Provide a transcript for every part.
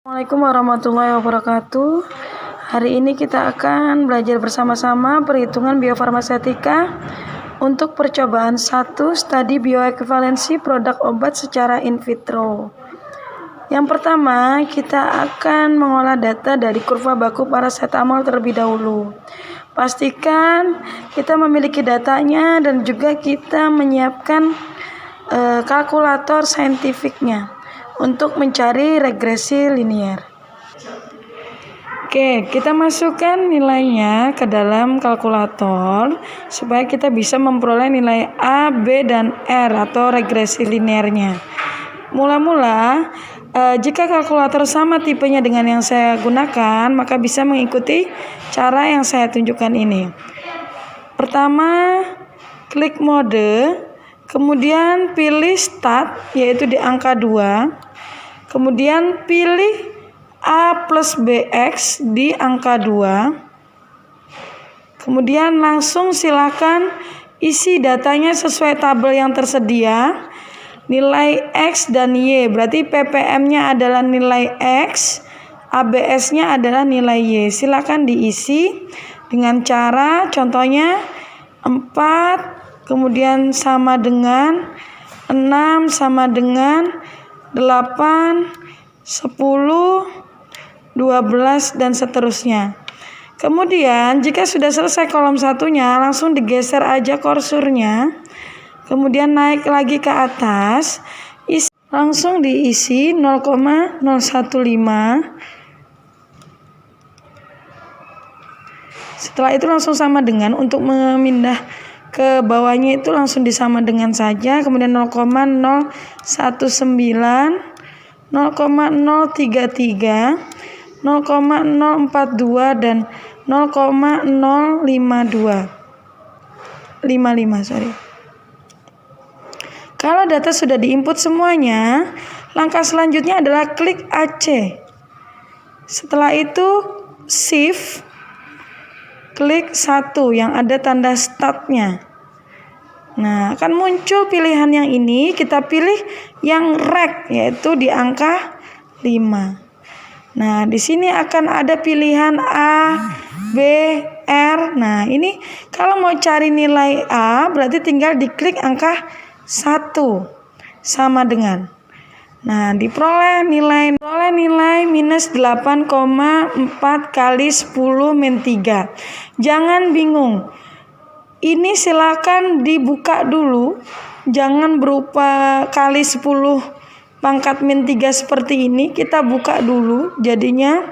Assalamualaikum warahmatullahi wabarakatuh. Hari ini kita akan belajar bersama-sama perhitungan biofarmasetika untuk percobaan 1 studi bioekuivalensi produk obat secara in vitro. Yang pertama, kita akan mengolah data dari kurva baku paracetamol terlebih dahulu. Pastikan kita memiliki datanya dan juga kita menyiapkan kalkulator saintifiknya untuk mencari regresi linier. Oke, kita masukkan nilainya ke dalam kalkulator supaya kita bisa memperoleh nilai A, B, dan R atau regresi linearnya. Mula-mula, jika kalkulator sama tipenya dengan yang saya gunakan, maka bisa mengikuti cara yang saya tunjukkan ini. Pertama, klik mode, kemudian pilih start, yaitu di angka 2. Kemudian pilih A plus BX di angka 2. Kemudian langsung silakan isi datanya sesuai tabel yang tersedia. Nilai X dan Y, berarti ppm-nya adalah nilai X, ABS-nya adalah nilai Y. Silakan diisi dengan cara contohnya 4, kemudian sama dengan 6 sama dengan 8, 10, 12, dan seterusnya. Kemudian jika sudah selesai kolom satunya, langsung digeser aja kursornya. Kemudian naik lagi ke atas, langsung diisi 0,015. Setelah itu langsung sama dengan, untuk memindah ke bawahnya itu langsung disama dengan saja. Kemudian 0,019, 0,033, 0,042, dan 0,055. Kalau data sudah diinput semuanya, langkah selanjutnya adalah klik AC. Setelah itu shift, klik 1 yang ada tanda startnya. Nah, akan muncul pilihan yang ini. Kita pilih yang reg, yaitu di angka 5. Nah, di sini akan ada pilihan A, B, R. Nah, ini kalau mau cari nilai A, berarti tinggal diklik angka 1 sama dengan. Nah, diperoleh nilai minus 8,4 kali 10 min 3. Jangan bingung. Ini silakan dibuka dulu. Jangan berupa kali 10 pangkat min 3 seperti ini. Kita buka dulu. Jadinya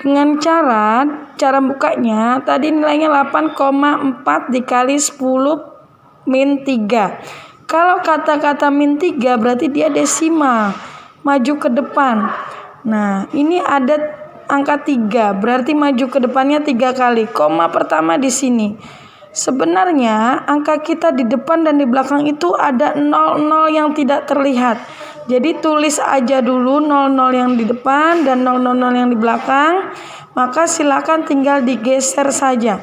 dengan cara bukanya tadi nilainya 8,4 dikali 10 min 3. Kalau kata-kata min 3 berarti dia desimal, maju ke depan. Nah, ini ada angka 3, berarti maju ke depannya 3 kali. Koma pertama di sini. Sebenarnya angka kita di depan dan di belakang itu ada 00 yang tidak terlihat. Jadi tulis aja dulu 00 yang di depan dan 000 yang di belakang. Maka silakan tinggal digeser saja.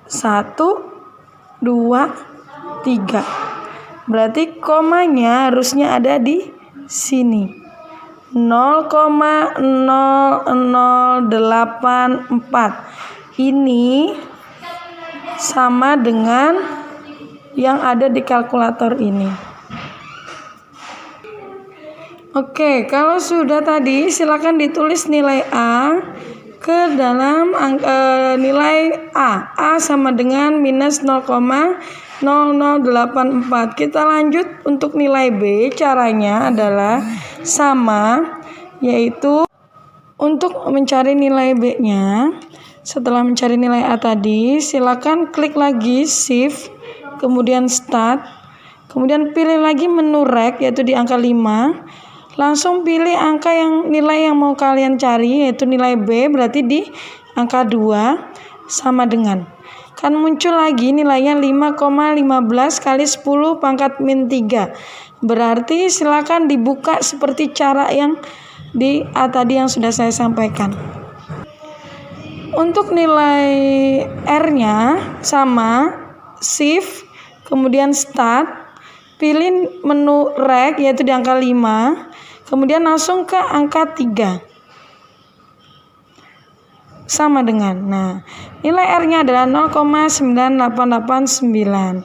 1, 2, 3. Berarti komanya harusnya ada di sini. 0,0084. Ini sama dengan yang ada di kalkulator ini. Oke, kalau sudah tadi silakan ditulis nilai A ke dalam nilai A. A sama dengan minus 0,0084. Kita lanjut untuk nilai B. Caranya adalah sama, yaitu untuk mencari nilai B-nya. Setelah mencari nilai A tadi, silakan klik lagi shift, kemudian start, kemudian pilih lagi menu reg, yaitu di angka 5. Langsung pilih angka nilai yang mau kalian cari, yaitu nilai B, berarti di angka 2 sama dengan. Kan muncul lagi nilainya 5,15 kali 10 pangkat min 3. Berarti silakan dibuka seperti cara yang di A tadi yang sudah saya sampaikan. Untuk nilai R-nya sama, shift, kemudian start, pilih menu rek yaitu di angka 5, kemudian langsung ke angka 3. Sama dengan. Nah, nilai R-nya adalah 0,9889.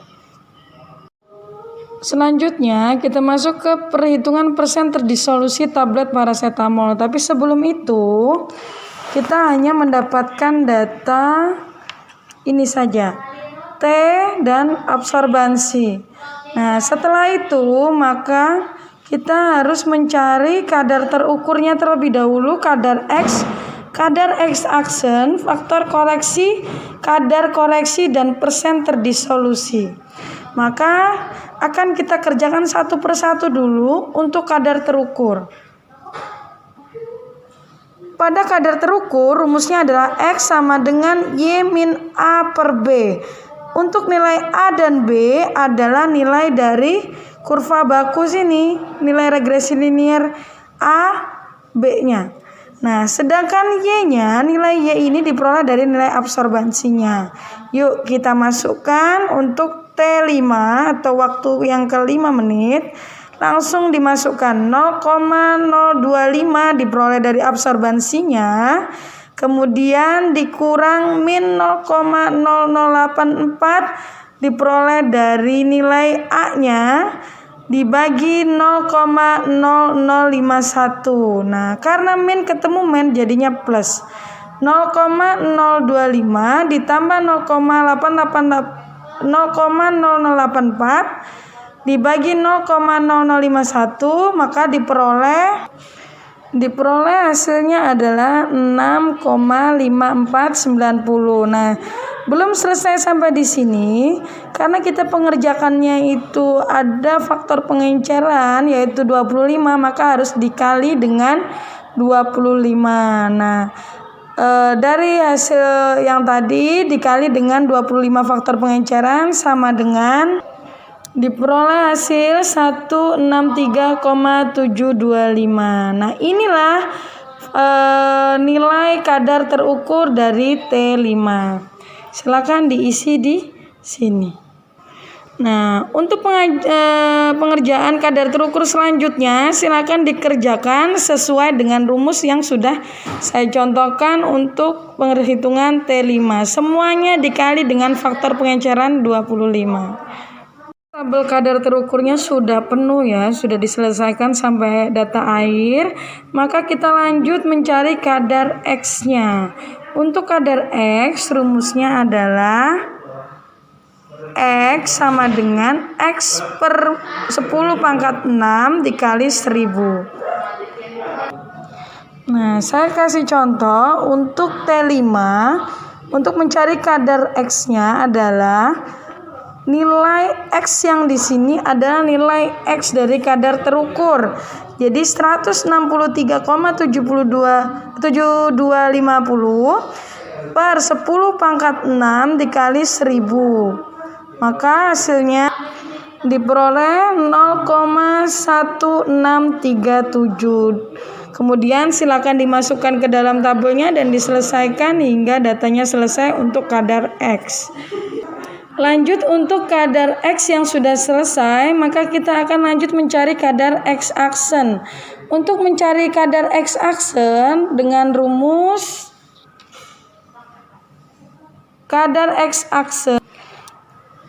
Selanjutnya kita masuk ke perhitungan persen terdisolusi tablet paracetamol. Tapi sebelum itu kita hanya mendapatkan data ini saja, T dan absorbansi. Nah, setelah itu maka kita harus mencari kadar terukurnya terlebih dahulu, kadar X aksen, faktor koreksi, kadar koreksi, dan persen terdisolusi. Maka akan kita kerjakan satu persatu dulu untuk kadar terukur. Pada kadar terukur rumusnya adalah X sama dengan Y min A per B. Untuk nilai A dan B adalah nilai dari kurva baku sini, nilai regresi linier A, B-nya. Nah, sedangkan Y-nya, nilai Y ini diperoleh dari nilai absorbansinya. Yuk kita masukkan untuk T5 atau waktu yang ke-5 menit. Langsung dimasukkan 0,025 diperoleh dari absorbansinya. Kemudian dikurang min 0,0084 diperoleh dari nilai A-nya dibagi 0,0051. Nah, karena min ketemu min jadinya plus. 0,025 ditambah 0,0084 dibagi 0,0051, maka diperoleh hasilnya adalah 6,5490. Nah, belum selesai sampai di sini karena kita pengerjakannya itu ada faktor pengenceran yaitu 25, maka harus dikali dengan 25. Nah, dari hasil yang tadi dikali dengan 25 faktor pengenceran sama dengan diperoleh hasil 163,725. Nah, inilah nilai kadar terukur dari T5. Silakan diisi di sini. Nah, untuk pengerjaan kadar terukur selanjutnya silakan dikerjakan sesuai dengan rumus yang sudah saya contohkan untuk penghitungan T5. Semuanya dikali dengan faktor pengenceran 25. Tabel kadar terukurnya sudah penuh ya, sudah diselesaikan sampai data air. Maka kita lanjut mencari kadar X-nya. Untuk kadar X rumusnya adalah X sama dengan X per 10 pangkat 6 dikali 1000. Nah, saya kasih contoh untuk T5. Untuk mencari kadar X-nya adalah nilai X yang di sini adalah nilai X dari kadar terukur. Jadi 163,7250 per 10 pangkat 6 dikali 1000. Maka hasilnya diperoleh 0,1637. Kemudian silakan dimasukkan ke dalam tabelnya dan diselesaikan hingga datanya selesai untuk kadar X. Lanjut untuk kadar X yang sudah selesai, maka kita akan lanjut mencari kadar X aksen. Untuk mencari kadar X aksen dengan rumus kadar X aksen.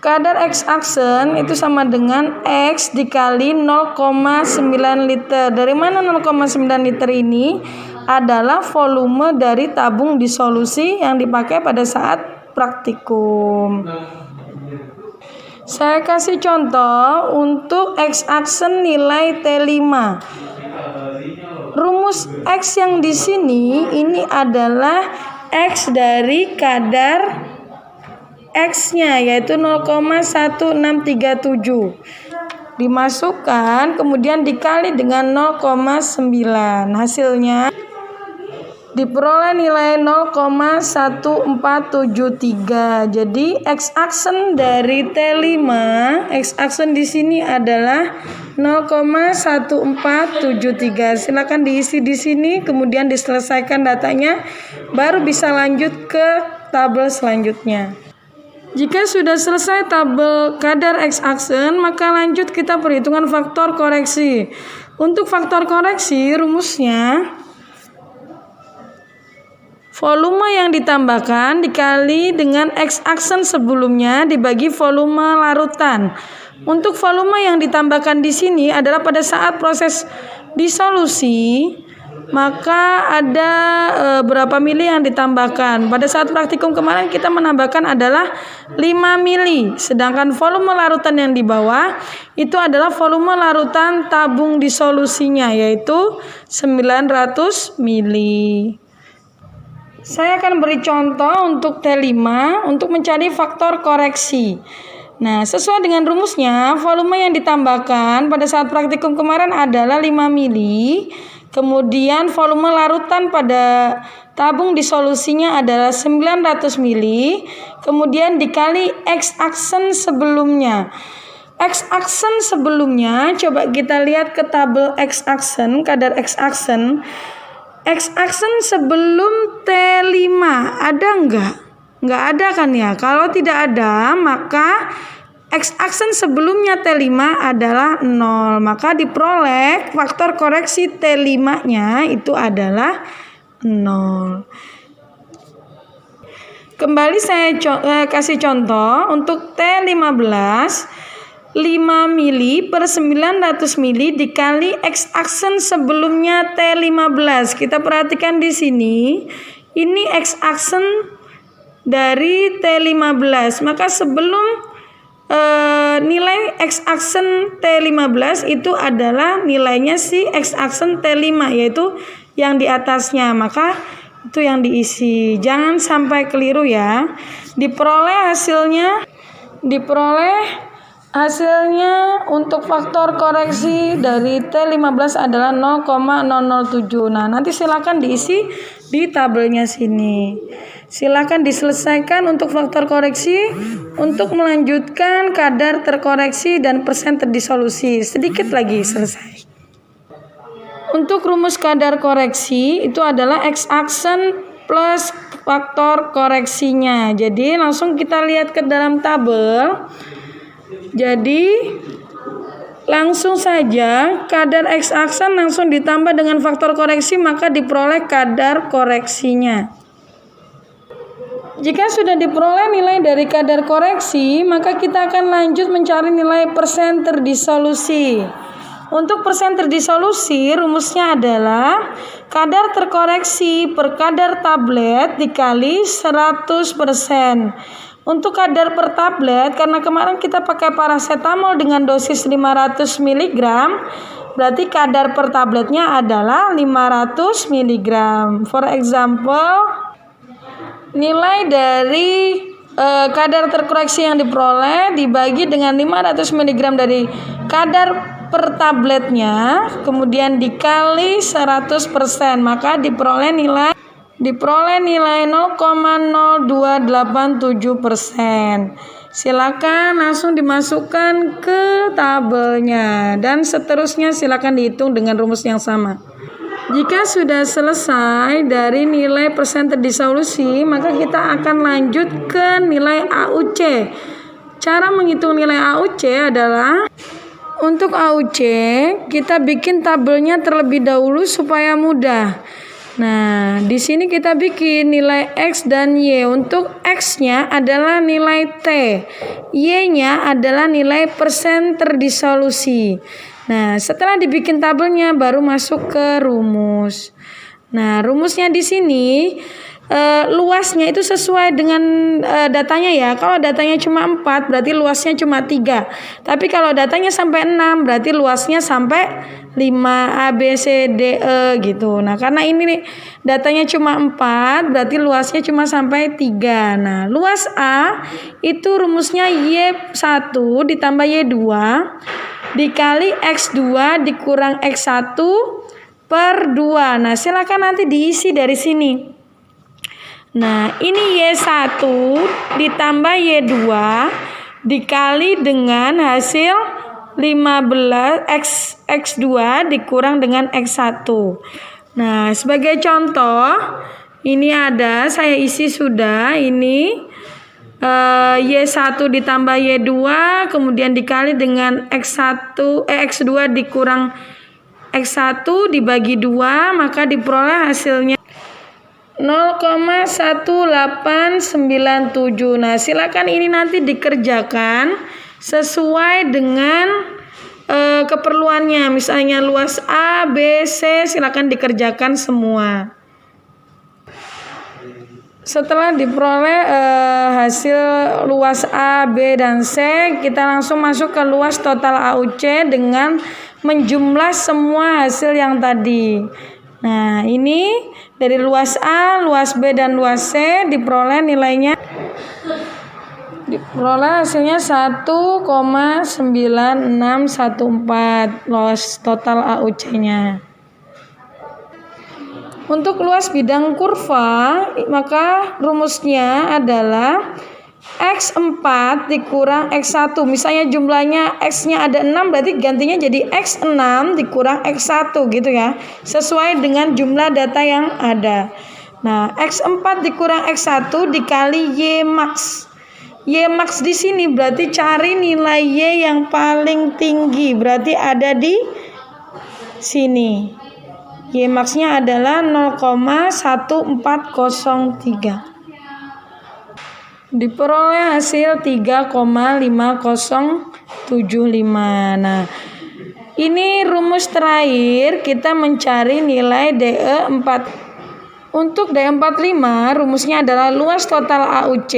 Kadar X aksen itu sama dengan X dikali 0,9 liter. Dari mana 0,9 liter ini? Adalah volume dari tabung disolusi yang dipakai pada saat praktikum. Saya kasih contoh untuk X aksen nilai T5. Rumus X yang di sini ini adalah X dari kadar X-nya yaitu 0,1637. Dimasukkan kemudian dikali dengan 0,9. Hasilnya diperoleh nilai 0,1473. Jadi X aksen dari T5, X aksen di sini adalah 0,1473. Silakan diisi di sini kemudian diselesaikan datanya baru bisa lanjut ke tabel selanjutnya. Jika sudah selesai tabel kadar X-aksen, maka lanjut kita perhitungan faktor koreksi. Untuk faktor koreksi, rumusnya volume yang ditambahkan dikali dengan X-aksen sebelumnya dibagi volume larutan. Untuk volume yang ditambahkan di sini adalah pada saat proses disolusi, maka ada berapa mili yang ditambahkan. Pada saat praktikum kemarin kita menambahkan adalah 5 mili. Sedangkan volume larutan yang di bawah itu adalah volume larutan tabung disolusinya, yaitu 900 mili. Saya akan beri contoh untuk T5 untuk mencari faktor koreksi. Nah, sesuai dengan rumusnya, volume yang ditambahkan pada saat praktikum kemarin adalah 5 mili. Kemudian volume larutan pada tabung disolusinya adalah 900 mili. Kemudian dikali X-aksen sebelumnya. X-aksen sebelumnya, coba kita lihat ke tabel X-aksen, kadar X-aksen. X-aksen sebelum T5 ada enggak? Enggak ada kan ya? Kalau tidak ada, maka X-aksen sebelumnya T5 adalah 0. Maka diperoleh faktor koreksi T5-nya itu adalah 0. Kembali saya kasih contoh untuk T15. 5 mili per 900 mili dikali X-aksen sebelumnya T15. Kita perhatikan di sini. Ini X-aksen dari T15. Maka sebelum nilai X-aksen T15 itu adalah nilainya si X-aksen T5, yaitu yang di atasnya. Maka itu yang diisi. Jangan sampai keliru ya. Diperoleh hasilnya untuk faktor koreksi dari T15 adalah 0,007. Nah, nanti silakan diisi di tabelnya sini. Silakan diselesaikan untuk faktor koreksi untuk melanjutkan kadar terkoreksi dan persen terdisolusi. Sedikit lagi selesai. Untuk rumus kadar koreksi itu adalah X-aksen plus faktor koreksinya. Jadi langsung kita lihat ke dalam tabel. Jadi langsung saja kadar X-aksen langsung ditambah dengan faktor koreksi, maka diperoleh kadar koreksinya. Jika sudah diperoleh nilai dari kadar koreksi, maka kita akan lanjut mencari nilai persen terdisolusi. Untuk persen terdisolusi, rumusnya adalah kadar terkoreksi per kadar tablet dikali 100%. Untuk kadar per tablet, karena kemarin kita pakai paracetamol dengan dosis 500 mg, berarti kadar per tabletnya adalah 500 mg. For example, nilai dari kadar terkoreksi yang diperoleh dibagi dengan 500 mg dari kadar per tabletnya, kemudian dikali 100%, maka diperoleh nilai 0,0287%. Silakan langsung dimasukkan ke tabelnya dan seterusnya silakan dihitung dengan rumus yang sama. Jika sudah selesai dari nilai persen terdisolusi, maka kita akan lanjut ke nilai AUC. Cara menghitung nilai AUC adalah untuk AUC kita bikin tabelnya terlebih dahulu supaya mudah. Nah, di sini kita bikin nilai X dan Y. Untuk X-nya adalah nilai T, Y-nya adalah nilai persen terdisolusi. Nah, setelah dibikin tabelnya baru masuk ke rumus. Nah, rumusnya di sini luasnya itu sesuai dengan datanya ya. Kalau datanya cuma 4 berarti luasnya cuma 3. Tapi kalau datanya sampai 6 berarti luasnya sampai 5 A, B, C, D, E gitu. Nah, karena ini datanya cuma 4 berarti luasnya cuma sampai 3. Nah, luas A itu rumusnya Y1 ditambah Y2 dikali X2 dikurang X1 per 2. Nah, silakan nanti diisi dari sini. Nah, ini Y1 ditambah Y2 dikali dengan hasil 15 X2 dikurang dengan X1. Nah, sebagai contoh, ini ada saya isi sudah ini Y1 ditambah Y2 kemudian dikali dengan X2 dikurang X1 dibagi 2, maka diperoleh hasilnya 0,1897. Nah, silakan ini nanti dikerjakan sesuai dengan keperluannya. Misalnya luas A, B, C, silakan dikerjakan semua. Setelah diperoleh hasil luas A, B, dan C, kita langsung masuk ke luas total AUC dengan menjumlah semua hasil yang tadi. Nah, ini dari luas A, luas B, dan luas C diperoleh nilainya. Diperoleh hasilnya 1,9614 luas total AUC-nya. Untuk luas bidang kurva, maka rumusnya adalah X4 dikurang X1. Misalnya jumlahnya X-nya ada 6, berarti gantinya jadi X6 dikurang X1 gitu ya. Sesuai dengan jumlah data yang ada. Nah, X4 dikurang X1 dikali Y max. Y max di sini berarti cari nilai Y yang paling tinggi. Berarti ada di sini. Y max-nya adalah 0,1403. Diperoleh hasil 3,5075. Nah, ini rumus terakhir kita mencari nilai DE4. Untuk DE45 rumusnya adalah luas total AUC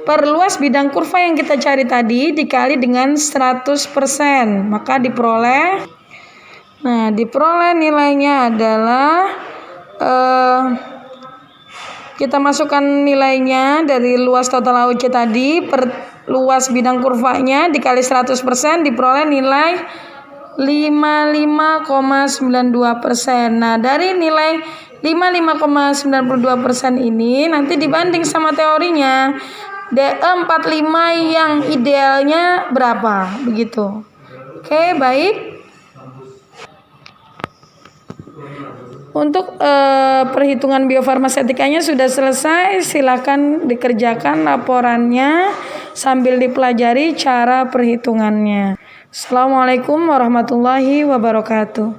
per luas bidang kurva yang kita cari tadi dikali dengan 100%. Maka diperoleh nilainya adalah kita masukkan nilainya dari luas total AUC tadi per luas bidang kurvanya dikali 100% diperoleh nilai 55,92%. Nah, dari nilai 55,92% ini nanti dibanding sama teorinya DE45 yang idealnya berapa begitu. Oke, baik. Untuk perhitungan biofarmasetikanya sudah selesai. Silakan dikerjakan laporannya sambil dipelajari cara perhitungannya. Assalamualaikum warahmatullahi wabarakatuh.